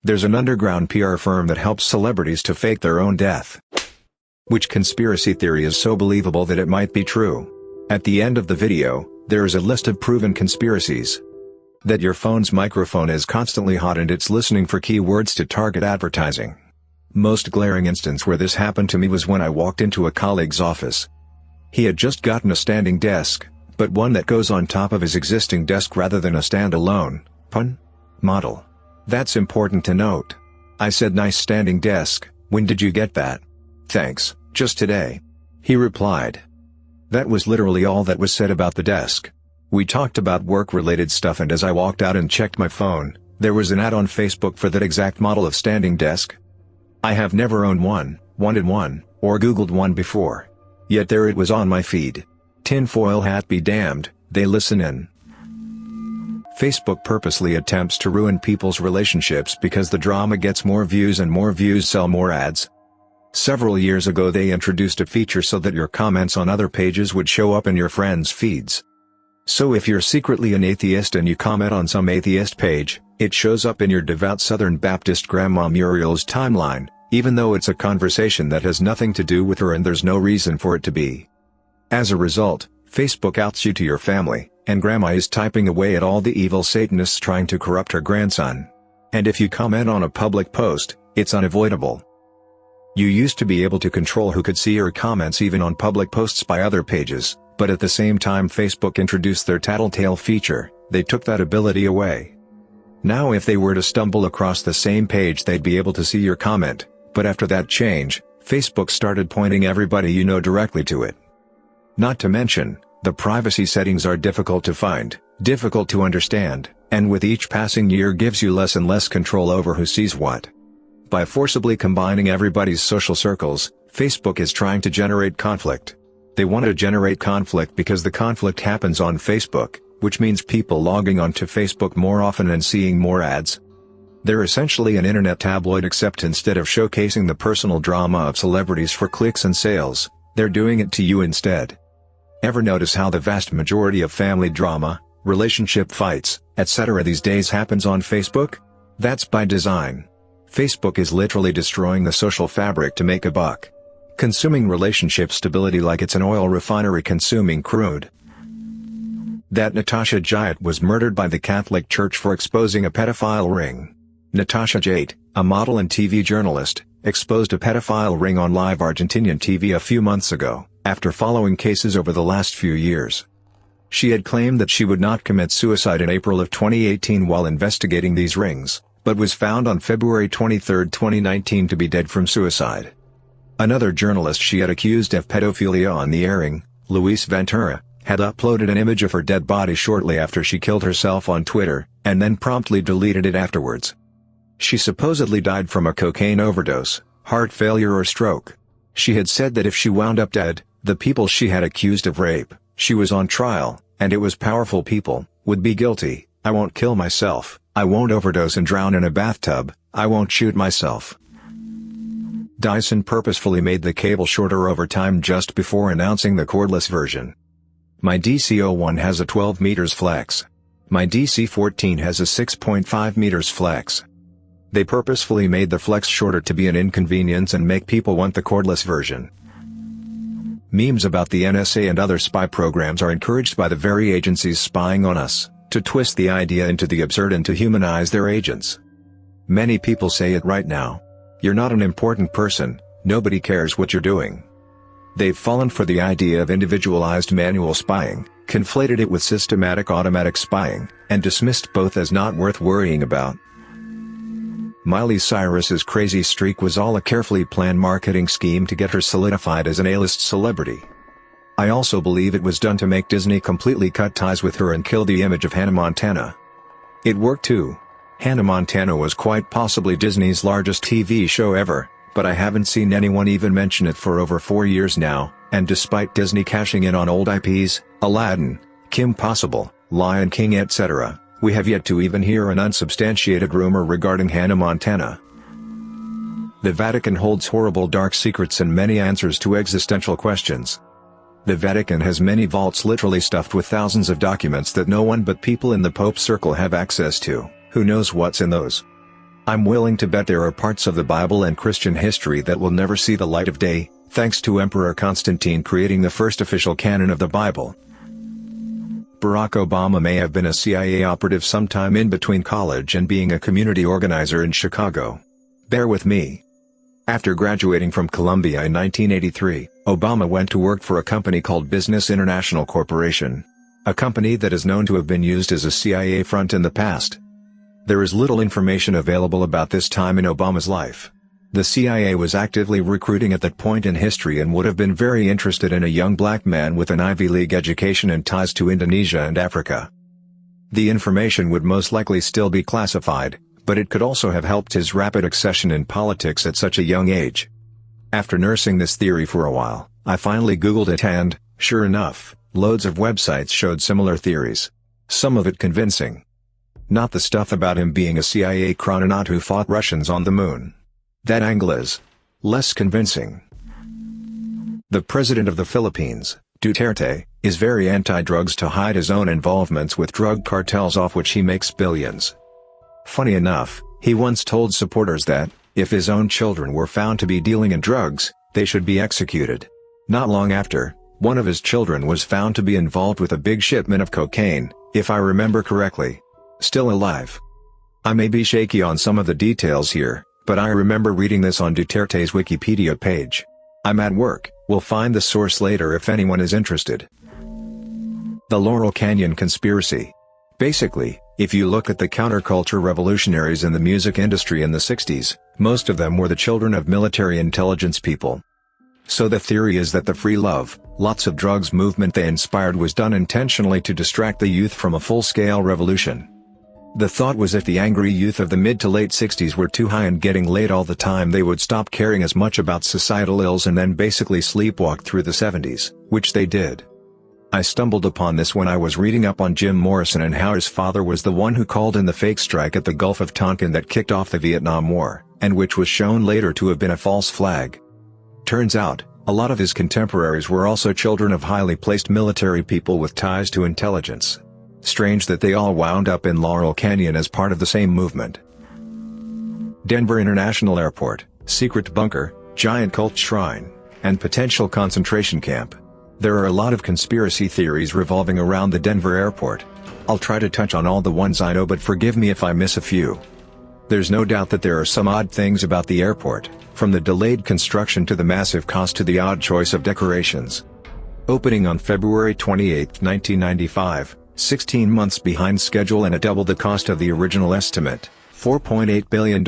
There's an underground PR firm that helps celebrities to fake their own death. Which conspiracy theory is so believable that it might be true? At the end of the video, there is a list of proven conspiracies. That your phone's microphone is constantly hot and it's listening for keywords to target advertising. Most glaring instance where this happened to me was when I walked into a colleague's office. He had just gotten a standing desk, but one that goes on top of his existing desk rather than a standalone, model. That's important to note. I said, "Nice standing desk, when did you get that?" "Thanks, just today," he replied. That was literally all that was said about the desk. We talked about work-related stuff, and as I walked out and checked my phone, there was an ad on Facebook for that exact model of standing desk. I have never owned one, wanted one, or Googled one before. Yet there it was on my feed. Tinfoil hat be damned, they listen in. Facebook purposely attempts to ruin people's relationships because the drama gets more views and more views sell more ads. Several years ago they introduced a feature so that your comments on other pages would show up in your friends' feeds. So if you're secretly an atheist and you comment on some atheist page, it shows up in your devout Southern Baptist Grandma Muriel's timeline, even though it's a conversation that has nothing to do with her and there's no reason for it to be. As a result, Facebook outs you to your family, and Grandma is typing away at all the evil Satanists trying to corrupt her grandson. And if you comment on a public post, it's unavoidable. You used to be able to control who could see your comments even on public posts by other pages, but at the same time Facebook introduced their tattletale feature, they took that ability away. Now if they were to stumble across the same page they'd be able to see your comment, but after that change, Facebook started pointing everybody you know directly to it. Not to mention, the privacy settings are difficult to find, difficult to understand, and with each passing year gives you less and less control over who sees what. By forcibly combining everybody's social circles, Facebook is trying to generate conflict. They want to generate conflict because the conflict happens on Facebook, which means people logging onto Facebook more often and seeing more ads. They're essentially an internet tabloid, except instead of showcasing the personal drama of celebrities for clicks and sales, they're doing it to you instead. Ever notice how the vast majority of family drama, relationship fights, etc. these days happens on Facebook? That's by design. Facebook is literally destroying the social fabric to make a buck. Consuming relationship stability like it's an oil refinery consuming crude. That Natasha Jayat was murdered by the Catholic Church for exposing a pedophile ring. Natasha Jayat, a model and TV journalist, exposed a pedophile ring on live Argentinian TV a few months ago, after following cases over the last few years. She had claimed that she would not commit suicide in April of 2018 while investigating these rings, but was found on February 23, 2019 to be dead from suicide. Another journalist she had accused of pedophilia on the airing, Luis Ventura, had uploaded an image of her dead body shortly after she killed herself on Twitter, and then promptly deleted it afterwards. She supposedly died from a cocaine overdose, heart failure or stroke. She had said that if she wound up dead, the people she had accused of rape, she was on trial, and it was powerful people, would be guilty. "I won't kill myself, I won't overdose and drown in a bathtub, I won't shoot myself." Dyson purposefully made the cable shorter over time just before announcing the cordless version. My DC01 has a 12 meters flex. My DC14 has a 6.5 meters flex. They purposefully made the flex shorter to be an inconvenience and make people want the cordless version. Memes about the NSA and other spy programs are encouraged by the very agencies spying on us, to twist the idea into the absurd and to humanize their agents. Many people say it right now. You're not an important person, nobody cares what you're doing. They've fallen for the idea of individualized manual spying, conflated it with systematic automatic spying, and dismissed both as not worth worrying about. Miley Cyrus's crazy streak was all a carefully planned marketing scheme to get her solidified as an A-list celebrity. I also believe it was done to make Disney completely cut ties with her and kill the image of Hannah Montana. It worked too. Hannah Montana was quite possibly Disney's largest TV show ever, but I haven't seen anyone even mention it for over 4 years now, and despite Disney cashing in on old IPs, Aladdin, Kim Possible, Lion King etc., we have yet to even hear an unsubstantiated rumor regarding Hannah Montana. The Vatican holds horrible dark secrets and many answers to existential questions. The Vatican has many vaults literally stuffed with thousands of documents that no one but people in the Pope's circle have access to. Who knows what's in those? I'm willing to bet there are parts of the Bible and Christian history that will never see the light of day, thanks to Emperor Constantine creating the first official canon of the Bible. Barack Obama may have been a CIA operative sometime in between college and being a community organizer in Chicago. Bear with me. After graduating from Columbia in 1983, Obama went to work for a company called Business International Corporation, a company that is known to have been used as a CIA front in the past. There is little information available about this time in Obama's life. The CIA was actively recruiting at that point in history and would have been very interested in a young black man with an Ivy League education and ties to Indonesia and Africa. The information would most likely still be classified, but it could also have helped his rapid accession in politics at such a young age. After nursing this theory for a while, I finally Googled it and, sure enough, loads of websites showed similar theories. Some of it convincing. Not the stuff about him being a CIA chrononaut who fought Russians on the moon. That angle is less convincing. The president of the Philippines, Duterte, is very anti-drugs to hide his own involvements with drug cartels off which he makes billions. Funny enough, he once told supporters that, if his own children were found to be dealing in drugs, they should be executed. Not long after, one of his children was found to be involved with a big shipment of cocaine, if I remember correctly. Still alive. I may be shaky on some of the details here, but I remember reading this on Duterte's Wikipedia page. I'm at work, we'll find the source later if anyone is interested. The Laurel Canyon Conspiracy. Basically, if you look at the counterculture revolutionaries in the music industry in the 60s, most of them were the children of military intelligence people. So the theory is that the free love, lots of drugs movement they inspired was done intentionally to distract the youth from a full-scale revolution. The thought was if the angry youth of the mid to late 60s were too high and getting laid all the time, they would stop caring as much about societal ills and then basically sleepwalk through the 70s, which they did. I stumbled upon this when I was reading up on Jim Morrison and how his father was the one who called in the fake strike at the Gulf of Tonkin that kicked off the Vietnam War, and which was shown later to have been a false flag. Turns out, a lot of his contemporaries were also children of highly placed military people with ties to intelligence. Strange that they all wound up in Laurel Canyon as part of the same movement. Denver International Airport, secret bunker, giant cult shrine, and potential concentration camp. There are a lot of conspiracy theories revolving around the Denver airport. I'll try to touch on all the ones I know, but forgive me if I miss a few. There's no doubt that there are some odd things about the airport, from the delayed construction to the massive cost to the odd choice of decorations. Opening on February 28, 1995, 16 months behind schedule and at double the cost of the original estimate, $4.8 billion,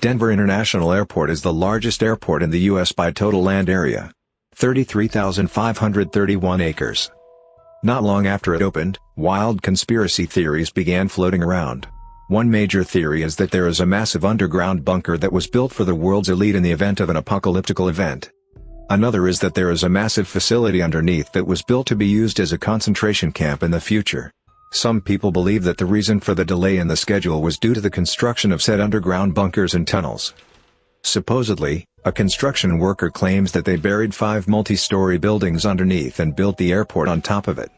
Denver International Airport is the largest airport in the U.S. by total land area. 33,531 acres. Not long after it opened, wild conspiracy theories began floating around. One major theory is that there is a massive underground bunker that was built for the world's elite in the event of an apocalyptic event. Another is that there is a massive facility underneath that was built to be used as a concentration camp in the future. Some people believe that the reason for the delay in the schedule was due to the construction of said underground bunkers and tunnels. Supposedly, a construction worker claims that they buried 5 multi-story buildings underneath and built the airport on top of it.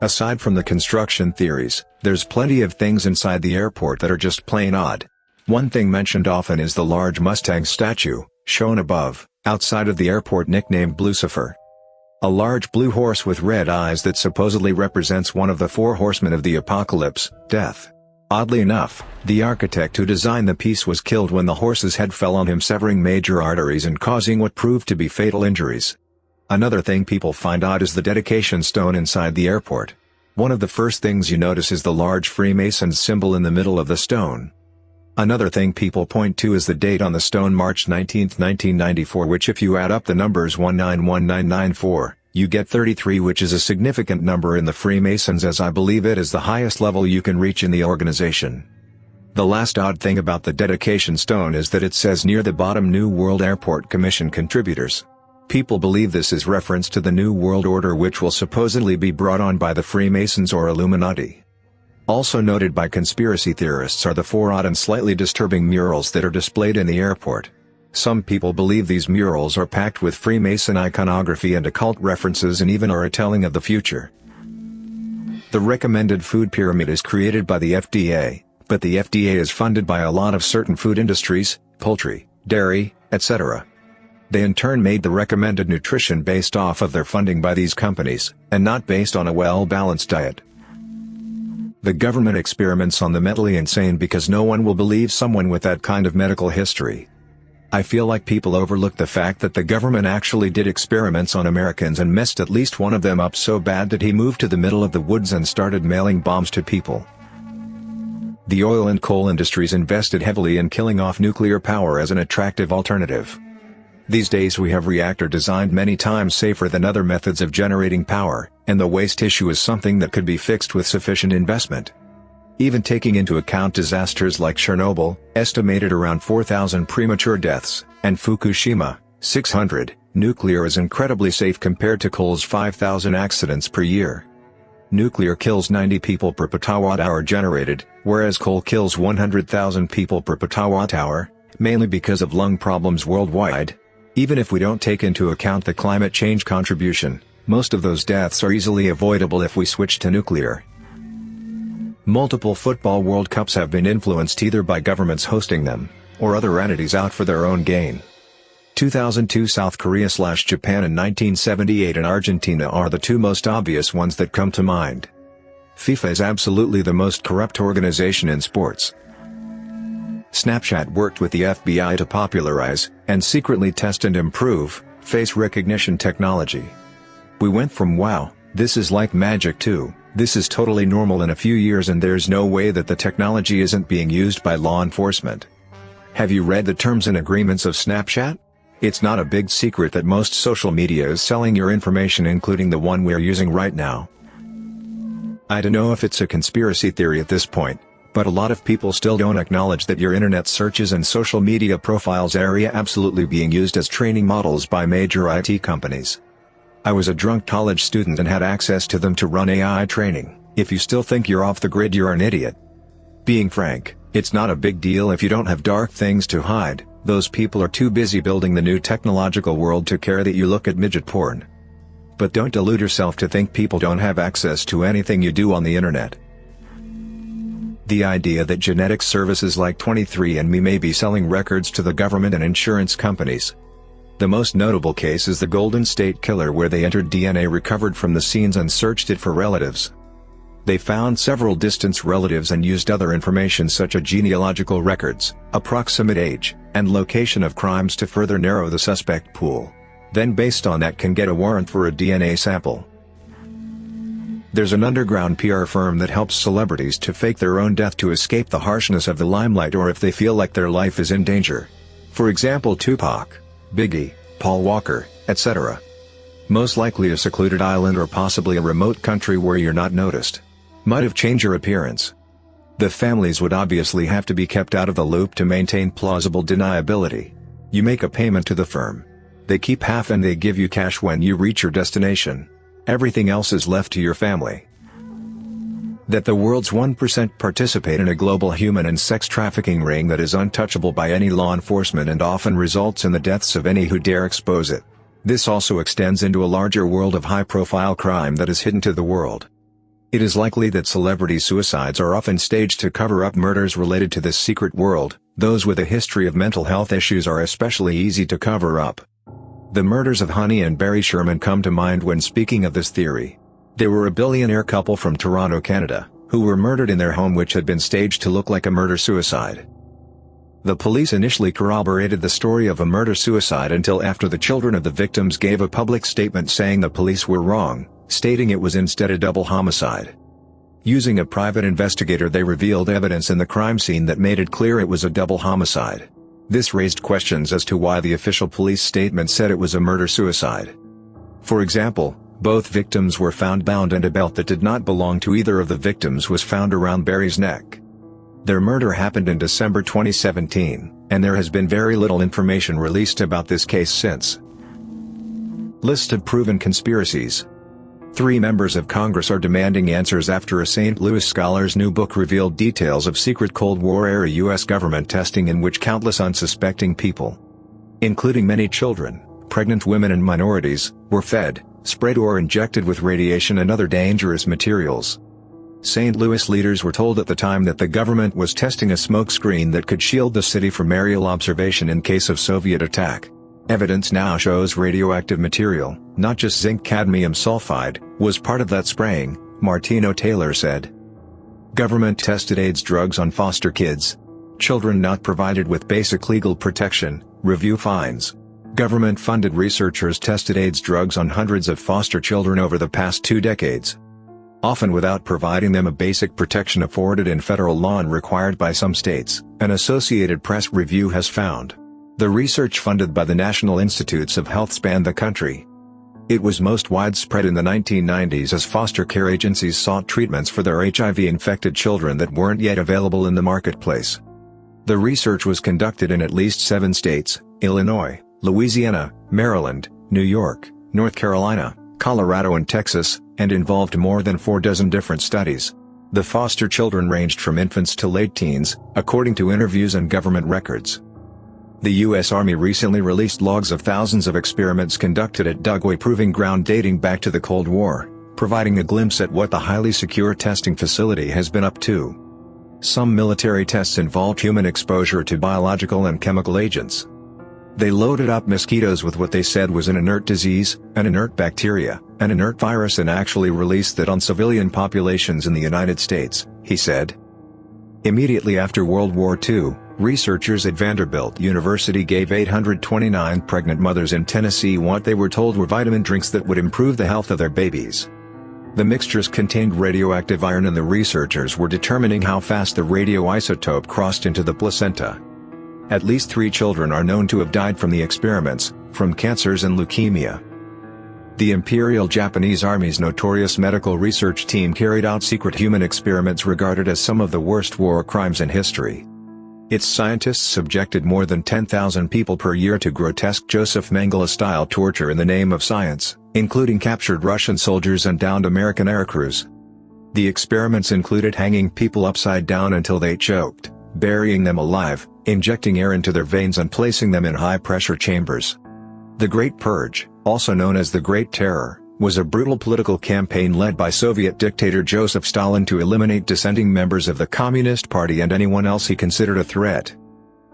Aside from the construction theories, there's plenty of things inside the airport that are just plain odd. One thing mentioned often is the large Mustang statue, shown above, outside of the airport, nicknamed Blucifer. A large blue horse with red eyes that supposedly represents one of the 4 horsemen of the apocalypse, death. Oddly enough, the architect who designed the piece was killed when the horse's head fell on him, severing major arteries and causing what proved to be fatal injuries. Another thing people find odd is the dedication stone inside the airport. One of the first things you notice is the large Freemasons symbol in the middle of the stone. Another thing people point to is the date on the stone, March 19, 1994, which if you add up the numbers 191994, you get 33, which is a significant number in the Freemasons, as I believe it is the highest level you can reach in the organization. The last odd thing about the dedication stone is that it says near the bottom, New World Airport Commission contributors. People believe this is reference to the New World Order, which will supposedly be brought on by the Freemasons or Illuminati. Also noted by conspiracy theorists are the 4 odd and slightly disturbing murals that are displayed in the airport. Some people believe these murals are packed with Freemason iconography and occult references and even are a telling of the future. The recommended food pyramid is created by the FDA, But the FDA is funded by a lot of certain food industries, poultry, dairy, etc. They in turn made the recommended nutrition based off of their funding by these companies, and not based on a well-balanced diet. The government experiments on the mentally insane because no one will believe someone with that kind of medical history. I feel like people overlook the fact that the government actually did experiments on Americans and messed at least one of them up so bad that he moved to the middle of the woods and started mailing bombs to people. The oil and coal industries invested heavily in killing off nuclear power as an attractive alternative. These days we have reactor designed many times safer than other methods of generating power, and the waste issue is something that could be fixed with sufficient investment. Even taking into account disasters like Chernobyl, estimated around 4,000 premature deaths, and Fukushima, 600, nuclear is incredibly safe compared to coal's 5,000 accidents per year. Nuclear kills 90 people per petawatt-hour generated, whereas coal kills 100,000 people per petawatt-hour, mainly because of lung problems worldwide. Even if we don't take into account the climate change contribution, most of those deaths are easily avoidable if we switch to nuclear. Multiple football World Cups have been influenced either by governments hosting them, or other entities out for their own gain. 2002 South Korea/Japan and 1978 and Argentina are the two most obvious ones that come to mind. FIFA is absolutely the most corrupt organization in sports. Snapchat worked with the FBI to popularize, and secretly test and improve, face recognition technology. We went from "wow, this is like magic" to "this is totally normal" in a few years, and there's no way that the technology isn't being used by law enforcement. Have you read the terms and agreements of Snapchat? It's not a big secret that most social media is selling your information, including the one we're using right now. I don't know if it's a conspiracy theory at this point, but a lot of people still don't acknowledge that your internet searches and social media profiles are absolutely being used as training models by major IT companies. I was a drunk college student and had access to them to run AI training. If you still think you're off the grid, you're an idiot. Being frank, it's not a big deal if you don't have dark things to hide. Those people are too busy building the new technological world to care that you look at midget porn. But don't delude yourself to think people don't have access to anything you do on the internet. The idea that genetic services like 23andMe may be selling records to the government and insurance companies. The most notable case is the Golden State Killer, where they entered DNA recovered from the scenes and searched it for relatives. They found several distant relatives and used other information such as genealogical records, approximate age, and location of crimes to further narrow the suspect pool. Then based on that can get a warrant for a DNA sample. There's an underground PR firm that helps celebrities to fake their own death to escape the harshness of the limelight, or if they feel like their life is in danger. For example, Tupac, Biggie, Paul Walker, etc. Most likely a secluded island or possibly a remote country where you're not noticed. Might have changed your appearance. The families would obviously have to be kept out of the loop to maintain plausible deniability. You make a payment to the firm. They keep half and they give you cash when you reach your destination. Everything else is left to your family. That the world's 1% participate in a global human and sex trafficking ring that is untouchable by any law enforcement and often results in the deaths of any who dare expose it. This also extends into a larger world of high-profile crime that is hidden to the world. It is likely that celebrity suicides are often staged to cover up murders related to this secret world. Those with a history of mental health issues are especially easy to cover up. The murders of Honey and Barry Sherman come to mind when speaking of this theory. They were a billionaire couple from Toronto, Canada, who were murdered in their home, which had been staged to look like a murder-suicide. The police initially corroborated the story of a murder-suicide until after the children of the victims gave a public statement saying the police were wrong, stating it was instead a double homicide. Using a private investigator, they revealed evidence in the crime scene that made it clear it was a double homicide. This raised questions as to why the official police statement said it was a murder-suicide. For example, both victims were found bound, and a belt that did not belong to either of the victims was found around Barry's neck. Their murder happened in December 2017, and there has been very little information released about this case since. List of proven conspiracies. 3 members of Congress are demanding answers after a St. Louis scholar's new book revealed details of secret Cold War-era U.S. government testing in which countless unsuspecting people, including many children, pregnant women and minorities, were fed, sprayed or injected with radiation and other dangerous materials. St. Louis leaders were told at the time that the government was testing a smokescreen that could shield the city from aerial observation in case of Soviet attack. Evidence now shows radioactive material, not just zinc cadmium sulfide, was part of that spraying, Martino Taylor said. Government tested AIDS drugs on foster kids. Children not provided with basic legal protection, review finds. Government-funded researchers tested AIDS drugs on hundreds of foster children over the past 2 decades. Often without providing them a basic protection afforded in federal law and required by some states, an Associated Press review has found. The research funded by the National Institutes of Health spanned the country. It was most widespread in the 1990s as foster care agencies sought treatments for their HIV-infected children that weren't yet available in the marketplace. The research was conducted in at least 7 states, Illinois, Louisiana, Maryland, New York, North Carolina, Colorado and Texas, and involved more than 4 dozen different studies. The foster children ranged from infants to late teens, according to interviews and government records. The U.S. Army recently released logs of thousands of experiments conducted at Dugway Proving Ground dating back to the Cold War, providing a glimpse at what the highly secure testing facility has been up to. Some military tests involved human exposure to biological and chemical agents. They loaded up mosquitoes with what they said was an inert disease, an inert bacteria, an inert virus and actually released that on civilian populations in the United States, he said. Immediately after World War II, researchers at Vanderbilt University gave 829 pregnant mothers in Tennessee what they were told were vitamin drinks that would improve the health of their babies. The mixtures contained radioactive iron and the researchers were determining how fast the radioisotope crossed into the placenta. At least 3 children are known to have died from the experiments, from cancers and leukemia. The Imperial Japanese Army's notorious medical research team carried out secret human experiments regarded as some of the worst war crimes in history. Its scientists subjected more than 10,000 people per year to grotesque Joseph Mengele-style torture in the name of science, including captured Russian soldiers and downed American aircrews. The experiments included hanging people upside down until they choked, burying them alive, injecting air into their veins and placing them in high-pressure chambers. The Great Purge, also known as the Great Terror, was a brutal political campaign led by Soviet dictator Joseph Stalin to eliminate dissenting members of the Communist Party and anyone else he considered a threat.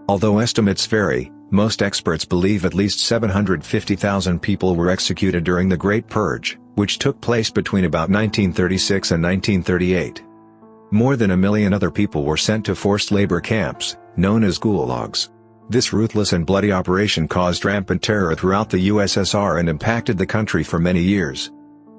Although estimates vary, most experts believe at least 750,000 people were executed during the Great Purge, which took place between about 1936 and 1938. More than 1 million other people were sent to forced labor camps, known as gulags. This ruthless and bloody operation caused rampant terror throughout the USSR and impacted the country for many years.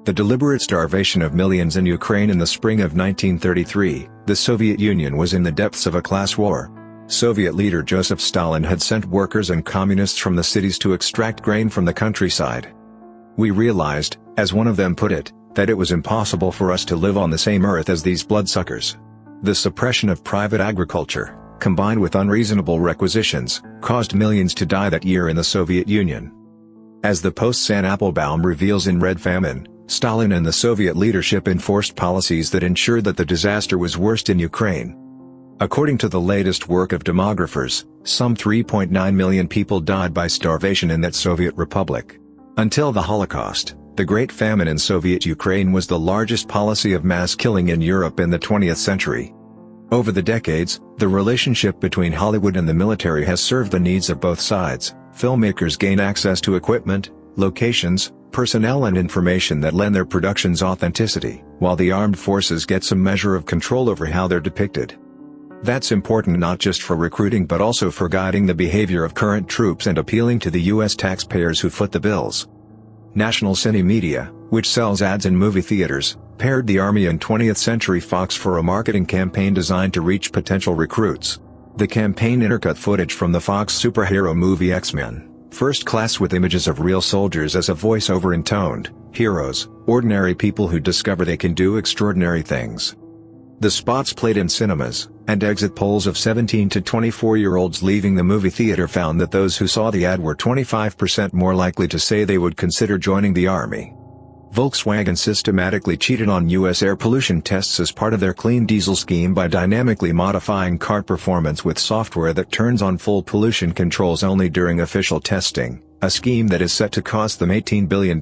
The deliberate starvation of millions in Ukraine in the spring of 1933, the Soviet Union was in the depths of a class war. Soviet leader Joseph Stalin had sent workers and communists from the cities to extract grain from the countryside. We realized, as one of them put it, that it was impossible for us to live on the same earth as these bloodsuckers. The suppression of private agriculture, combined with unreasonable requisitions, caused millions to die that year in the Soviet Union. As the Post-San Applebaum reveals in Red Famine, Stalin and the Soviet leadership enforced policies that ensured that the disaster was worst in Ukraine. According to the latest work of demographers, some 3.9 million people died by starvation in that Soviet republic. Until the Holocaust, the Great Famine in Soviet Ukraine was the largest policy of mass killing in Europe in the 20th century. Over the decades, the relationship between Hollywood and the military has served the needs of both sides. Filmmakers gain access to equipment, locations, personnel and information that lend their productions authenticity, while the armed forces get some measure of control over how they're depicted. That's important not just for recruiting but also for guiding the behavior of current troops and appealing to the U.S. taxpayers who foot the bills. National Cine Media, which sells ads in movie theaters, paired the Army and 20th Century Fox for a marketing campaign designed to reach potential recruits. The campaign intercut footage from the Fox superhero movie X-Men: First Class with images of real soldiers as a voice-over intoned, heroes, ordinary people who discover they can do extraordinary things. The spots played in cinemas, and exit polls of 17 to 24-year-olds leaving the movie theater found that those who saw the ad were 25% more likely to say they would consider joining the Army. Volkswagen systematically cheated on U.S. air pollution tests as part of their clean diesel scheme by dynamically modifying car performance with software that turns on full pollution controls only during official testing, a scheme that is set to cost them $18 billion.